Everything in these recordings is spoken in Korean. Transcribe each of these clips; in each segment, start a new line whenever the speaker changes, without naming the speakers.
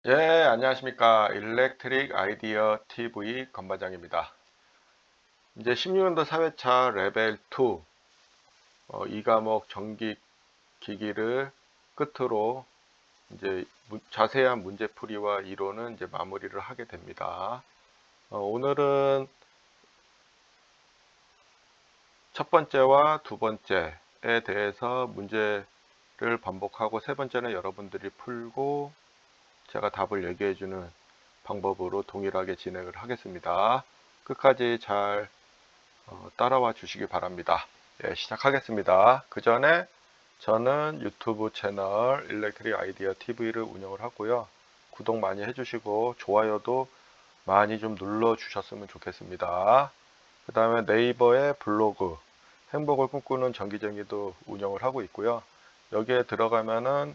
예, 안녕하십니까. 일렉트릭 아이디어 TV 건반장입니다. 이제 16년도 4회차 레벨 2, 이 과목 전기 기기를 끝으로 이제 자세한 문제풀이와 이론은 이제 마무리를 하게 됩니다. 오늘은 첫 번째와 두 번째에 대해서 문제를 반복하고 세 번째는 여러분들이 풀고 제가 답을 얘기해주는 방법으로 동일하게 진행을 하겠습니다. 끝까지 잘 따라와 주시기 바랍니다. 예, 시작하겠습니다. 그 전에 저는 유튜브 채널 일렉트릭 아이디어 TV를 운영을 하고요. 구독 많이 해주시고 좋아요도 많이 좀 눌러 주셨으면 좋겠습니다. 그 다음에 네이버의 블로그 행복을 꿈꾸는 전기쟁이도 운영을 하고 있고요. 여기에 들어가면은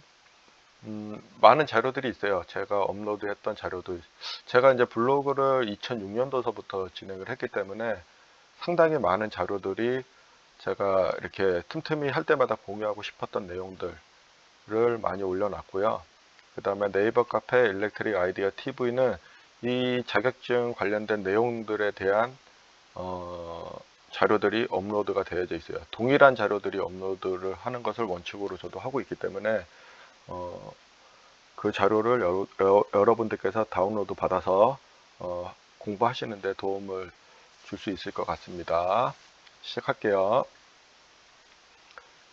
많은 자료들이 있어요. 제가 업로드했던 자료들. 제가 이제 블로그를 2006년도서부터 진행을 했기 때문에 상당히 많은 자료들이 제가 이렇게 틈틈이 할 때마다 공유하고 싶었던 내용들을 많이 올려놨고요. 그 다음에 네이버 카페 일렉트릭 아이디어 TV는 이 자격증 관련된 내용들에 대한 자료들이 업로드가 되어져 있어요. 동일한 자료들이 업로드를 하는 것을 원칙으로 저도 하고 있기 때문에 그 자료를 여러분들께서 다운로드 받아서 공부하시는 데 도움을 줄 수 있을 것 같습니다. 시작할게요.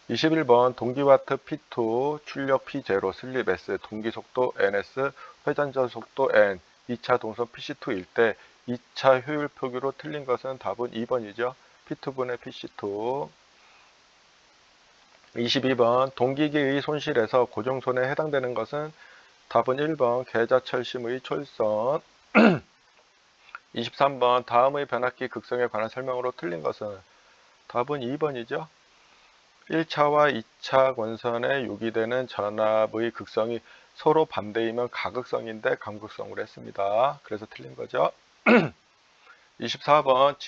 21번 동기와트 P2 출력 P0 슬립 S 동기속도 NS 회전전 속도 N 2차 동선 PC2일 때 2차 효율 표기로 틀린 것은 답은 2번이죠. P2분의 PC2. 22번 동기기의 손실에서 고정손에 해당되는 것은 답은 1번 계좌철심의 철선. 23번 다음의 변압기 극성에 관한 설명으로 틀린 것은 답은 2번이죠. 1차와 2차 권선에 유기되는 전압의 극성이 서로 반대이면 가극성인데 감극성으로 했습니다. 그래서 틀린 거죠. 24번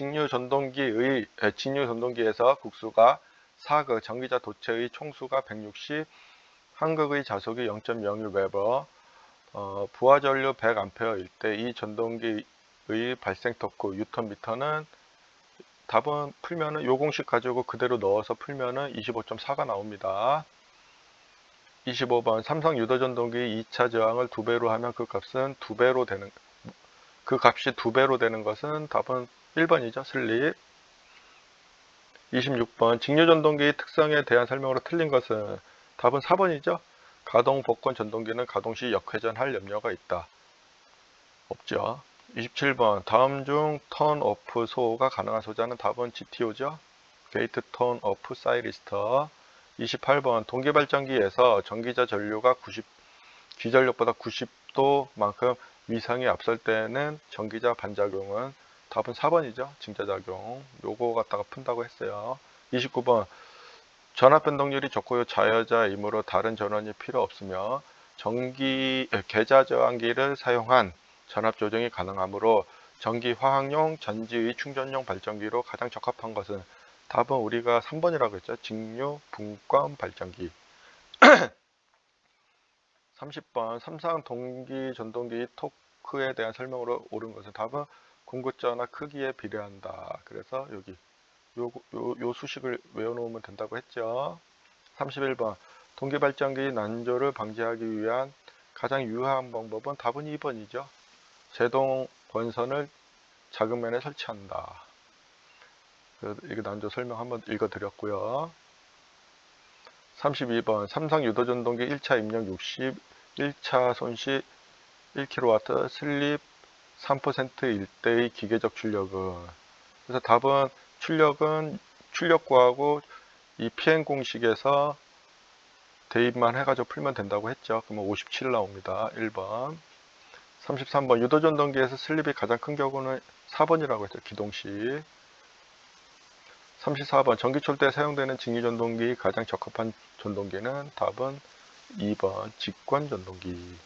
직류전동기에서 국수가 4극, 전기자 도체의 총수가 160, 한극의 자속이 0.01웨버, 부하전류 100A일 때 이 전동기의 발생 토크 뉴턴미터는 답은 풀면은 요 공식 가지고 그대로 넣어서 풀면은 25.4가 나옵니다. 25번 삼성 유도전동기 2차 저항을 2배로 하면 그 값이 2배로 되는 것은 답은 1번이죠. 슬립. 26번 직류전동기의 특성에 대한 설명으로 틀린 것은 답은 4번이죠. 가동 복권 전동기는 가동 시 역회전할 염려가 있다. 없죠. 27번 다음 중 턴 오프 소호가 가능한 소자는 답은 GTO죠. 게이트 턴 오프 사이리스터. 28번 동기발전기에서 전기자 전류가 기전력보다 90도만큼 위상이 앞설 때는 전기자 반작용은 답은 4번이죠. 증자작용. 요거 갖다가 푼다고 했어요. 29번 전압변동률이 좋고요. 자여자이므로 다른 전원이 필요 없으며 계좌 저항기를 사용한 전압 조정이 가능하므로 전기 화학용 전지의 충전용 발전기로 가장 적합한 것은 답은 우리가 3번이라고 했죠. 직류 분권 발전기. 30번 삼상 동기 전동기 토크에 대한 설명으로 옳은 것은 답은 공급자나 크기에 비례한다. 그래서 여기 요 수식을 외워놓으면 된다고 했죠. 31번 동기발전기 난조를 방지하기 위한 가장 유효한 방법은 답은 2번이죠. 제동 권선을 자극면에 설치한다. 이거 난조 설명 한번 읽어드렸고요. 32번 삼성 유도전동기 1차 입력 60, 1차 손실 1kW, 슬립 3%일 때의 기계적 출력은, 그래서 답은 출력 구하고 이 PN 공식에서 대입만 해가지고 풀면 된다고 했죠. 그러면 57 나옵니다. 1번. 33번 유도전동기에서 슬립이 가장 큰 경우는 4번이라고 했죠. 기동식. 34번 전기철도에 사용되는 직류전동기 가장 적합한 전동기는 답은 2번 직관전동기.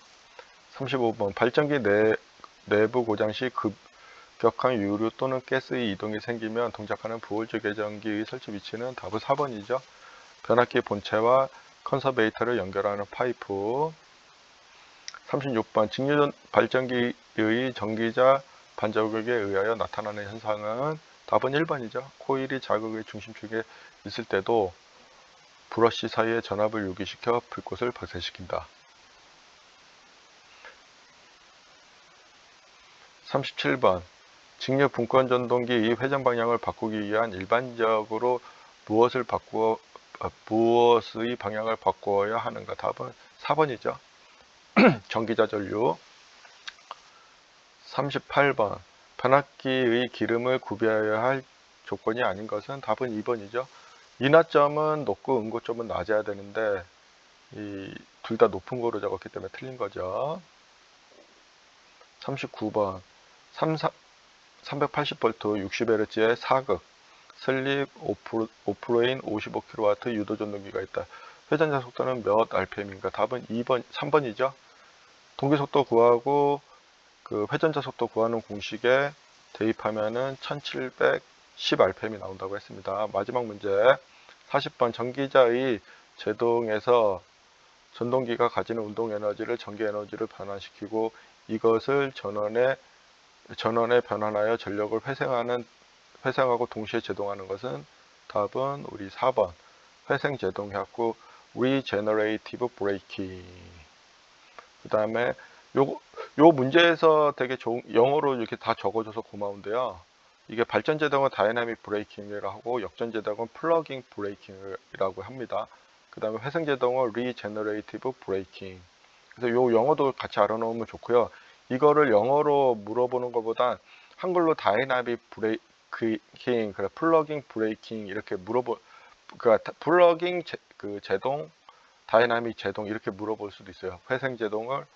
35번 발전기 내부 고장 시 급격한 유류 또는 가스의 이동이 생기면 동작하는 부월주 계전기의 설치 위치는 답은 4번이죠. 변압기 본체와 컨서베이터를 연결하는 파이프. 36번 직류 발전기의 전기자 반자극에 의하여 나타나는 현상은 답은 1번이죠. 코일이 자극의 중심축에 있을 때도 브러쉬 사이에 전압을 유기시켜 불꽃을 발생시킨다. 37번 직류 분권 전동기의 회전 방향을 바꾸기 위한 일반적으로 무엇의 방향을 바꾸어야 하는가? 답은 4번이죠. 전기자 전류. 38번 변압기의 기름을 구비하여야 할 조건이 아닌 것은 답은 2번이죠. 인하점은 높고 응고점은 낮아야 되는데 둘 다 높은 거로 적었기 때문에 틀린 거죠. 39번 380V 60Hz의 사극 슬립 오프로인 55kW 유도 전동기가 있다. 회전자 속도는 몇 RPM인가? 답은 3번이죠. 동기 속도 구하고 그 회전자 속도 구하는 공식에 대입하면은 1710 RPM이 나온다고 했습니다. 마지막 문제 40번 전기자의 제동에서 전동기가 가지는 운동 에너지를 전기 에너지로 변환시키고 이것을 전원에 변환하여 전력을 회생하고 동시에 제동하는 것은 답은 우리 4번 회생 제동해갖고 regenerative braking. 그 다음에 요 문제에서 되게 좋은 영어로 이렇게 다 적어줘서 고마운데요. 이게 발전 제동은 다이나믹 브레이킹이라고 하고 역전 제동은 플러깅 브레이킹이라고 합니다. 그 다음에 회생 제동은 리제너레이티브 브레이킹. 그래서 요 영어도 같이 알아놓으면 좋고요. 이거를 영어로 물어보는 것보다 한글로 다이나믹 브레이킹, 플러깅 브레이킹 이렇게 그러니까 플러깅 제동, 다이나믹 제동 이렇게 물어볼 수도 있어요. 회생 제동을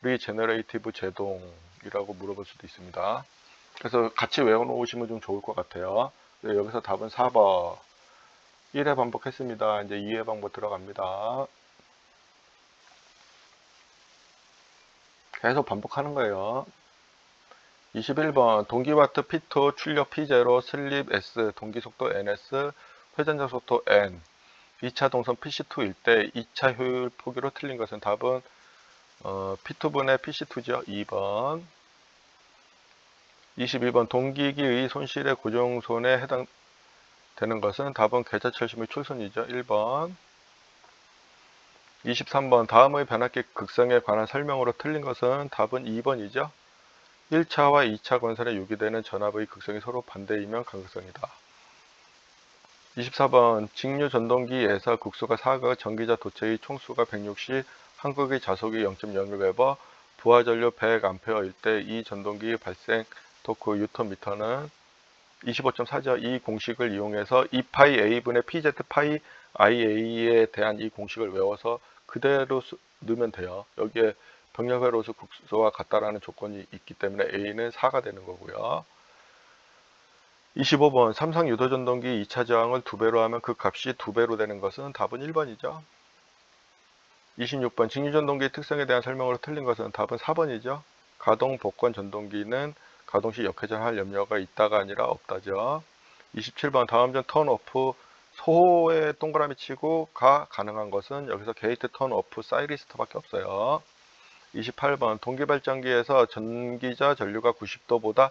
리제너레이티브 제동이라고 물어볼 수도 있습니다. 그래서 같이 외워놓으시면 좀 좋을 것 같아요. 네, 여기서 답은 4번. 1회 반복했습니다. 이제 2회 반복 들어갑니다. 계속 반복하는 거예요. 21번 동기와트 P2 출력 P0 슬립 S 동기속도 NS 회전자 속도 N 2차 동선 PC2일 때 2차 효율 포기로 틀린 것은 답은 P2분의 PC2죠. 2번. 22번 동기기의 손실의 고정손에 해당되는 것은 답은 계좌철심 및 출손이죠. 1번. 23번 다음의 변압기 극성에 관한 설명으로 틀린 것은 답은 2번이죠. 1차와 2차 건설에 유기되는 전압의 극성이 서로 반대이면 간극성이다. 24번 직류 전동기에서 극수가 4극, 전기자 도체의 총수가 160, 한극의 자속이 0.01웨버, 부하전류 100A일 때 이 전동기의 발생 토크 뉴턴미터는 25.4죠. 이 공식을 이용해서 2파이 A분의 PZ 파이 IA에 대한 이 공식을 외워서 그대로 넣으면 돼요. 여기에 병렬회로수 국수와 같다라는 조건이 있기 때문에 A는 4가 되는 거고요. 25번 삼성 유도전동기 2차 저항을 2배로 하면 그 값이 2배로 되는 것은 답은 1번이죠. 26번 직류전동기의 특성에 대한 설명으로 틀린 것은 답은 4번이죠. 가동 복권 전동기는 가동 시 역회전할 염려가 있다가 아니라 없다죠. 27번 다음 전 턴오프 소호에 동그라미 치고 가 가능한 것은 여기서 게이트 턴오프 사이리스트밖에 없어요. 28번 동기발전기에서 전기자 전류가 90도보다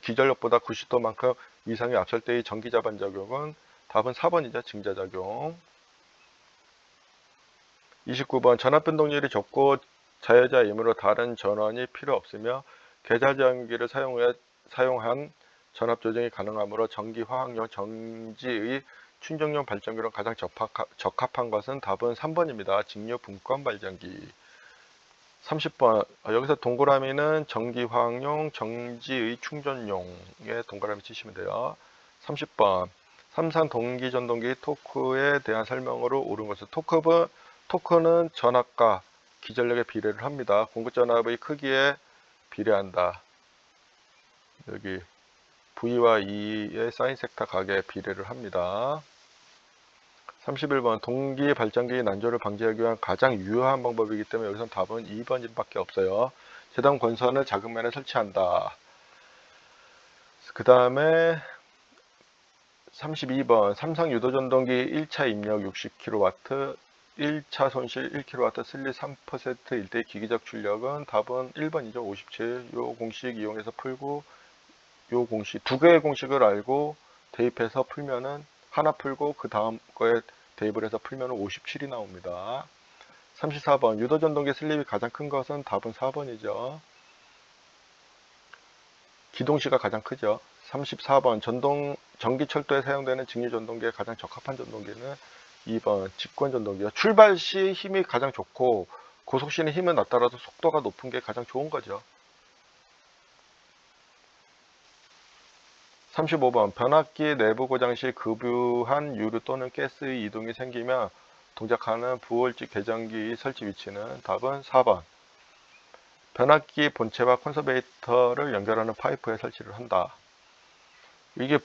기전력보다 90도만큼 이상이 앞설 때의 전기자 반작용은 답은 4번이죠. 증자작용. 29번 전압변동률이 적고 자여자이므로 다른 전원이 필요 없으며 계좌전기를 사용한 전압조정이 가능하므로 전기화학용 정지의 충전용 발전기로 가장 적합한 것은 답은 3번입니다. 직류 분권 발전기. 30번 여기서 동그라미는 전기화학용 정지의 충전용에 동그라미 치시면 돼요. 30번 삼산 동기전동기 토크에 대한 설명으로 옳은 것은 토크는 전압과 기전력에 비례를 합니다. 공급전압의 크기에 비례한다. 여기 V와 E의 사인 섹타 각에 비례를 합니다. 31번 동기 발전기의 난조를 방지하기 위한 가장 유효한 방법이기 때문에 여기서 답은 2번밖에 없어요. 재단 권선을 자극면에 설치한다. 그 다음에 32번 삼성 유도전동기 1차 입력 60kW 1차 손실 1kW 슬립 3%일 때 기기적 출력은 답은 1번이죠. 57. 요 공식 이용해서 풀고 요 공식 두 개의 공식을 알고 대입해서 풀면은 하나 풀고 그 다음 거에 대입을 해서 풀면은 57이 나옵니다. 34번 유도전동기 슬립이 가장 큰 것은 답은 4번이죠. 기동시가 가장 크죠. 34번 전기철도에 사용되는 직류전동기에 가장 적합한 전동기는 2번 직권전동기요. 출발 시 힘이 가장 좋고 고속시는 힘은 낮더라도 속도가 높은 게 가장 좋은 거죠. 35번 변압기 내부 고장 시 급유한 유류 또는 가스의 이동이 생기면 동작하는 부월지 계전기 설치 위치는 답은 4번 변압기 본체와 컨버터를 연결하는 파이프에 설치를 한다. 이게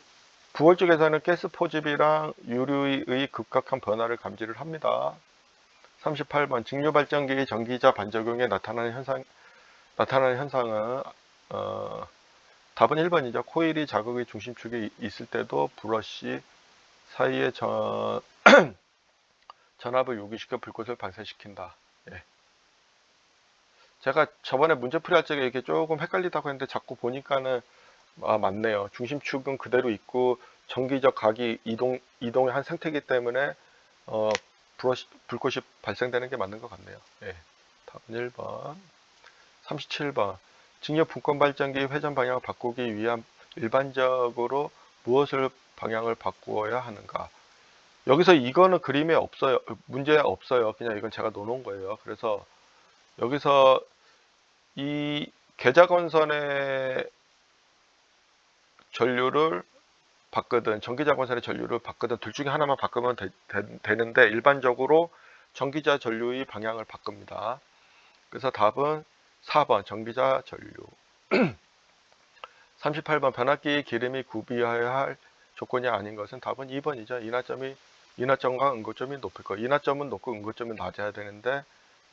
부월 쪽에서는 가스 포집이랑 유류의 급격한 변화를 감지를 합니다. 38번 직류 발전기의 전기자 반작용에 나타나는 현상은 답은 1번이죠. 코일이 자극의 중심축에 있을 때도 브러쉬 사이에 전압을 유기시켜 불꽃을 발생시킨다. 예. 제가 저번에 문제풀이 할 적에 이게 조금 헷갈리다고 했는데 자꾸 보니까는 맞네요. 중심축은 그대로 있고 전기적 각이 이동의 한 상태이기 때문에 불꽃이 발생되는 게 맞는 것 같네요. 예. 답은 1번. 37번. 직류 분권 발전기 회전 방향을 바꾸기 위한 일반적으로 무엇을 방향을 바꾸어야 하는가? 여기서 이거는 그림에 없어요. 문제 없어요. 그냥 이건 제가 놓은 거예요. 그래서 여기서 이 계자건선의 전류를 바꾸든 전기자건선의 전류를 바꾸든 둘 중에 하나만 바꾸면 되는데 일반적으로 전기자 전류의 방향을 바꿉니다. 그래서 답은 4번 전기자 전류. 38번 변압기 기름이 구비해야 할 조건이 아닌 것은 답은 2번이죠. 인하점과 응고점이 높을 거. 인하점은 높고 응고점은 낮아야 되는데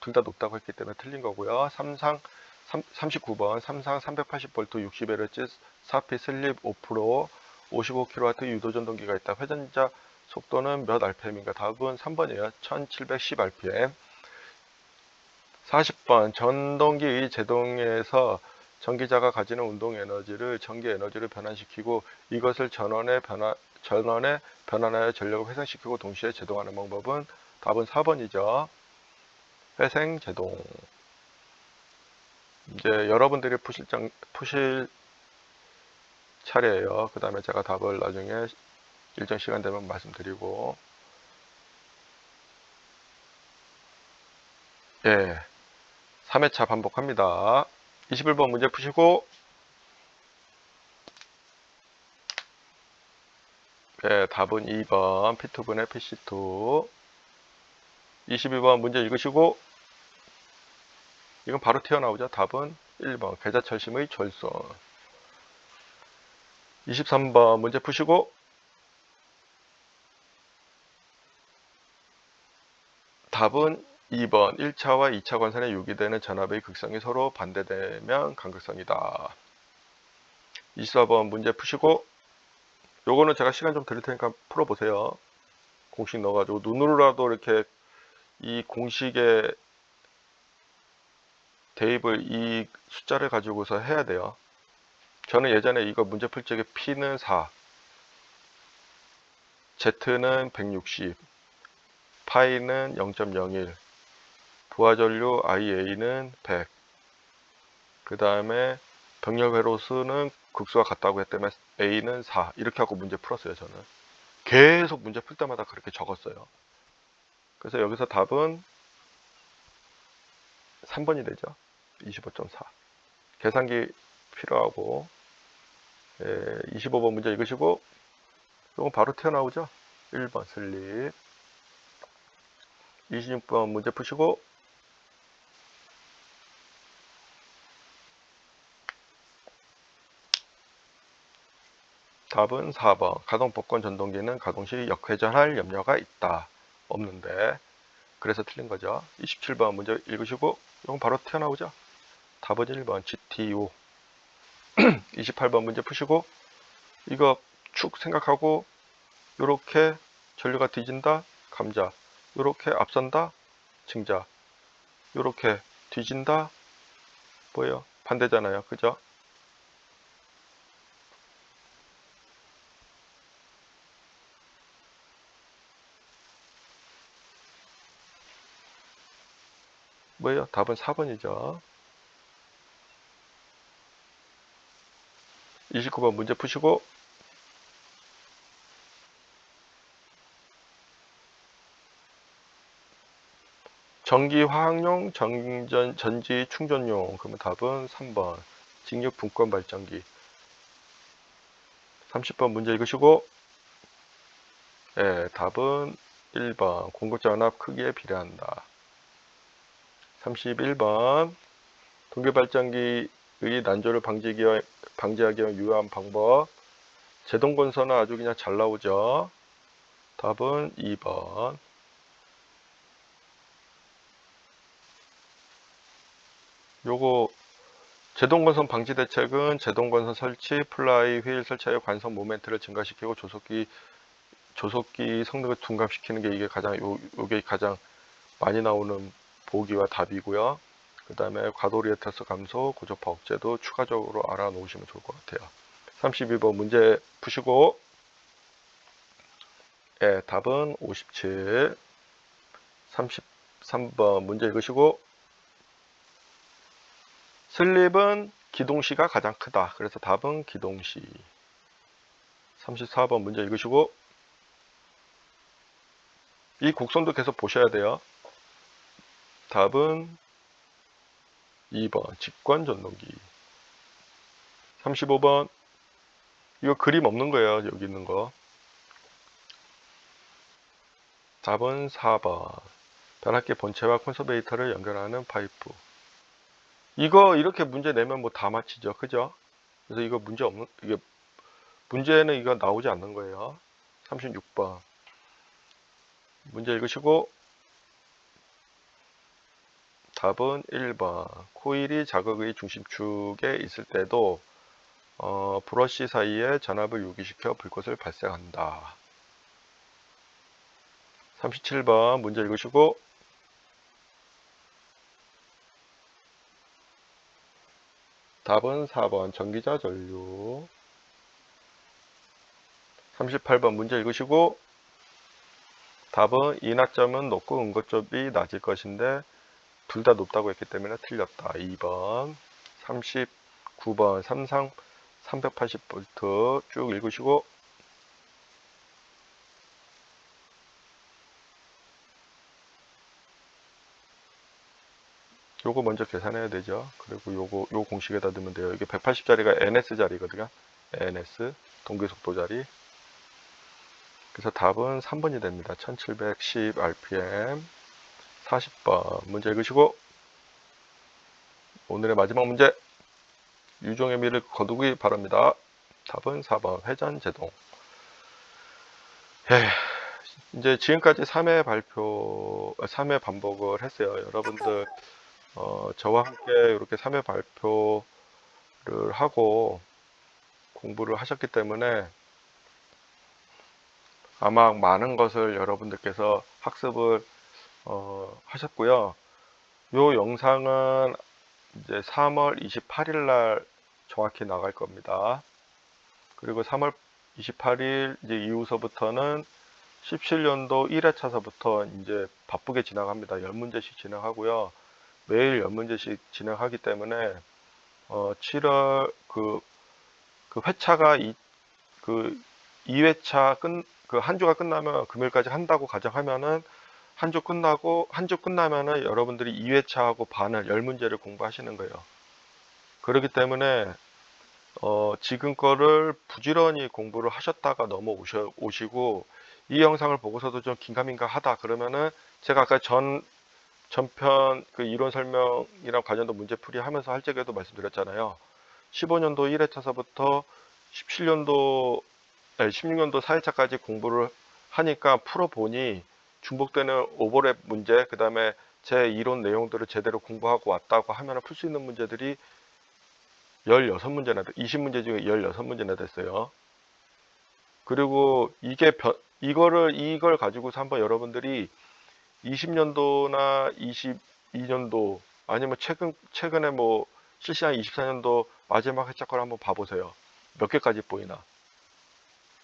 둘 다 높다고 했기 때문에 틀린 거고요. 39번 삼상 380V 60Hz 4P 슬립 5% 55kW 유도전동기가 있다. 회전자 속도는 몇 RPM인가? 답은 3번이에요. 1710 RPM. 40번 전동기의 제동에서 전기자가 가지는 운동 에너지를 전기 에너지로 변환시키고 이것을 전원에 변환하여 전력을 회생시키고 동시에 제동하는 방법은 답은 4번이죠. 회생 제동. 이제 여러분들이 푸실 차례예요. 그 다음에 제가 답을 나중에 일정 시간 되면 말씀드리고. 예. 3회차 반복합니다. 21번 문제 푸시고, 예, 답은 2번 P2분의 PC2. 22번 문제 읽으시고, 이건 바로 튀어나오죠. 답은 1번 계좌철심의 절손. 23번 문제 푸시고, 답은 2번 1차와 2차 관선에 유기되는 전압의 극성이 서로 반대되면 간극성이다. 24번 문제 푸시고, 요거는 제가 시간 좀 드릴 테니까 풀어보세요. 공식 넣어가지고 눈으로라도 이렇게 이 공식에 대입을 이 숫자를 가지고서 해야 돼요. 저는 예전에 이거 문제 풀 적에 P는 4, Z는 160, 파이는 0.01, 부하전류 IA는 100, 그 다음에 병렬 회로수는 극수가 같다고 했기 때문에 A는 4 이렇게 하고 문제 풀었어요. 저는 계속 문제 풀 때마다 그렇게 적었어요. 그래서 여기서 답은 3번이 되죠. 25.4. 계산기 필요하고 25번 문제 읽으시고 이건 바로 튀어나오죠. 1번 슬립. 26번 문제 푸시고 답은 4번. 가동복권 전동기는 가동 시 역회전할 염려가 있다. 없는데 그래서 틀린 거죠. 27번 문제 읽으시고 이건 바로 튀어나오죠. 답은 1번 GTO. 28번 문제 푸시고 이거 축 생각하고 이렇게 전류가 뒤진다. 감자. 요렇게 앞선다, 증자. 요렇게 뒤진다, 뭐예요? 반대잖아요. 그죠? 뭐예요? 답은 4번이죠. 29번 문제 푸시고, 전기 화학용, 전지 충전용. 그러면 답은 3번. 직력 분권 발전기. 30번 문제 읽으시고, 예, 답은 1번. 공급전압 크기에 비례한다. 31번. 동계발전기의 난조를 방지하기 위한 유효한 방법. 제동건선은 아주 그냥 잘 나오죠. 답은 2번. 요거 제동건선 방지 대책은 제동건선 설치, 플라이 휠 설치하여 관성 모멘트를 증가시키고 조속기 성능을 둔감시키는 게 이게 요게 가장 많이 나오는 보기와 답이고요. 그 다음에 과도리에터스 감소, 고조파 억제도 추가적으로 알아놓으시면 좋을 것 같아요. 32번 문제 푸시고, 예, 답은 57. 33번 문제 읽으시고, 슬립은 기동시가 가장 크다. 그래서 답은 기동시. 34번 문제 읽으시고, 이 곡선도 계속 보셔야 돼요. 답은 2번 직관 전동기. 35번 이거 그림 없는 거예요. 여기 있는 거. 답은 4번 변압기 본체와 콘서베이터를 연결하는 파이프. 이거 이렇게 문제 내면 뭐 다 맞히죠. 그죠? 그래서 이거 문제는 이거 나오지 않는 거예요. 36번 문제 읽으시고, 답은 1번. 코일이 자극의 중심축에 있을 때도 브러쉬 사이에 전압을 유기시켜 불꽃을 발생한다. 37번 문제 읽으시고, 답은 4번 전기자 전류. 38번 문제 읽으시고, 답은 인하점은 높고 응고점이 낮을 것인데 둘 다 높다고 했기 때문에 틀렸다. 2번. 39번 삼상 380V 쭉 읽으시고, 요거 먼저 계산해야 되죠. 그리고 요 공식에다 넣으면 돼요. 이게 180짜리가 NS 자리거든요. NS 동계속도 자리. 그래서 답은 3번이 됩니다. 1710 rpm. 40번 문제 읽으시고, 오늘의 마지막 문제. 유종의 미를 거두기 바랍니다. 답은 4번 회전 제동. 예, 이제 지금까지 3회 반복을 했어요. 여러분들 저와 함께 이렇게 3회 발표를 하고 공부를 하셨기 때문에 아마 많은 것을 여러분들께서 학습을 하셨고요. 요 영상은 이제 3월 28일 날 정확히 나갈 겁니다. 그리고 3월 28일 이제 이후서부터는 17년도 1회차서부터 이제 바쁘게 진행합니다. 10문제씩 진행하고요. 매일 10문제씩 진행하기 때문에 7월 그 회차가 그 2회차 그 한 주가 끝나면 금요일까지 한다고 가정하면은 한 주 끝나면은 여러분들이 2회차하고 반을 10문제를 공부하시는 거예요. 그렇기 때문에 지금 거를 부지런히 공부를 하셨다가 넘어오시고 이 영상을 보고서도 좀 긴가민가 하다 그러면은 제가 아까 전편 그 이론 설명이랑 관련도 문제풀이 하면서 할 적에도 말씀드렸잖아요. 15년도 1회차서부터 16년도 4회차까지 공부를 하니까 풀어보니 중복되는 오버랩 문제, 그 다음에 제 이론 내용들을 제대로 공부하고 왔다고 하면 풀 수 있는 문제들이 16문제나, 20문제 중에 16문제나 됐어요. 그리고 이걸 가지고서 한번 여러분들이 20년도나 22년도 아니면 최근에 뭐 실시한 24년도 마지막 회차걸 한번 봐보세요. 몇 개까지 보이나.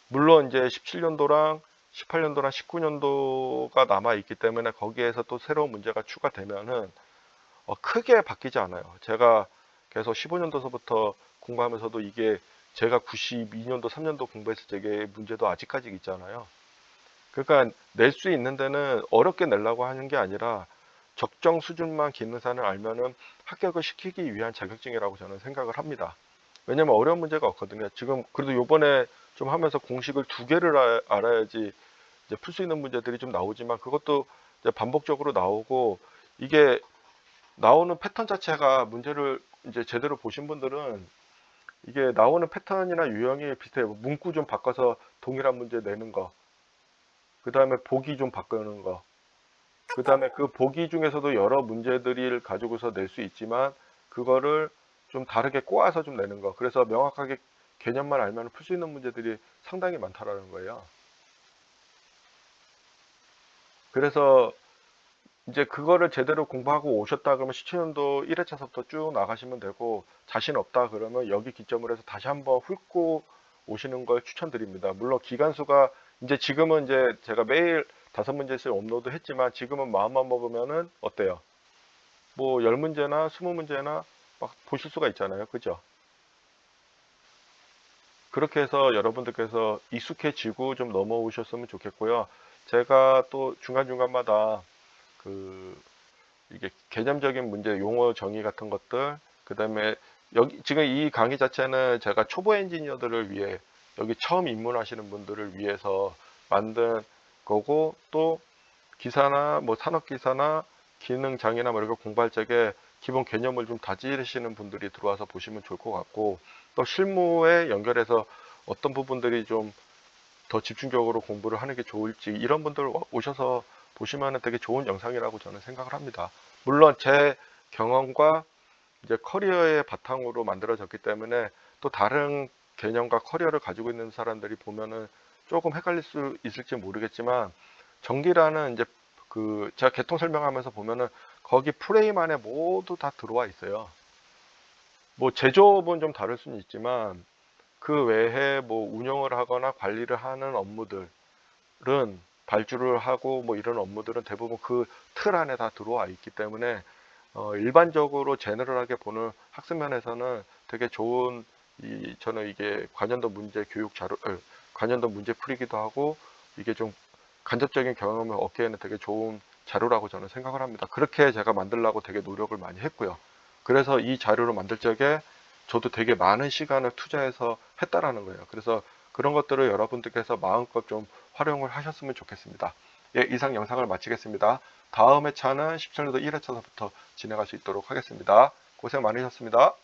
물론 이제 17년도랑 18년도랑 19년도가 남아 있기 때문에 거기에서 또 새로운 문제가 추가되면은 크게 바뀌지 않아요. 제가 계속 15년도서부터 공부하면서도 이게 제가 92년도, 3년도 공부했을 적의 문제도 아직까지 있잖아요. 그러니까 낼 수 있는 데는 어렵게 내려고 하는 게 아니라 적정 수준만 기능사를 알면은 합격을 시키기 위한 자격증이라고 저는 생각을 합니다. 왜냐면 어려운 문제가 없거든요. 지금 그래도 요번에 좀 하면서 공식을 두 개를 알아야지 이제 풀 수 있는 문제들이 좀 나오지만 그것도 이제 반복적으로 나오고 이게 나오는 패턴 자체가 문제를 이제 제대로 보신 분들은 이게 나오는 패턴이나 유형이 비슷해요. 문구 좀 바꿔서 동일한 문제 내는 거. 그 다음에 보기 좀 바꾸는 거. 그 다음에 그 보기 중에서도 여러 문제들을 가지고서 낼 수 있지만 그거를 좀 다르게 꼬아서 좀 내는 거. 그래서 명확하게 개념만 알면 풀 수 있는 문제들이 상당히 많다라는 거예요. 그래서 이제 그거를 제대로 공부하고 오셨다 그러면 17년도 1회차서부터 쭉 나가시면 되고 자신 없다 그러면 여기 기점으로 해서 다시 한번 훑고 오시는 걸 추천드립니다. 물론 기간수가 이제 지금은 이제 제가 매일 5문제씩 업로드 했지만 지금은 마음만 먹으면은 어때요? 뭐 10문제나 20문제나 막 보실 수가 있잖아요. 그죠? 그렇게 해서 여러분들께서 익숙해지고 좀 넘어오셨으면 좋겠고요. 제가 또 중간중간마다 그 이게 개념적인 문제, 용어 정의 같은 것들, 그 다음에 여기 지금 이 강의 자체는 제가 초보 엔지니어들을 위해 여기 처음 입문하시는 분들을 위해서 만든 거고 또 기사나 뭐 산업기사나 기능장애나 뭐 이런 거 공부할 적에 기본 개념을 좀 다지시는 분들이 들어와서 보시면 좋을 것 같고 또 실무에 연결해서 어떤 부분들이 좀 더 집중적으로 공부를 하는 게 좋을지 이런 분들 오셔서 보시면 되게 좋은 영상이라고 저는 생각을 합니다. 물론 제 경험과 이제 커리어의 바탕으로 만들어졌기 때문에 또 다른 개념과 커리어를 가지고 있는 사람들이 보면은 조금 헷갈릴 수 있을지 모르겠지만 전기라는 이제 그 제가 개통 설명하면서 보면은 거기 프레임 안에 모두 다 들어와 있어요. 뭐 제조업은 좀 다를 수는 있지만 그 외에 뭐 운영을 하거나 관리를 하는 업무들은 발주를 하고 뭐 이런 업무들은 대부분 그 틀 안에 다 들어와 있기 때문에 일반적으로 제너럴하게 보는 학습면에서는 되게 좋은 저는 이게 관련도 문제 교육 자료 관련도 문제 풀이기도 하고 이게 좀 간접적인 경험을 얻기에는 되게 좋은 자료라고 저는 생각을 합니다. 그렇게 제가 만들려고 되게 노력을 많이 했고요. 그래서 이 자료를 만들 적에 저도 되게 많은 시간을 투자해서 했다라는 거예요. 그래서 그런 것들을 여러분들께서 마음껏 좀 활용을 하셨으면 좋겠습니다. 예, 이상 영상을 마치겠습니다. 다음 회차는 17년도 1회차서부터 진행할 수 있도록 하겠습니다. 고생 많으셨습니다.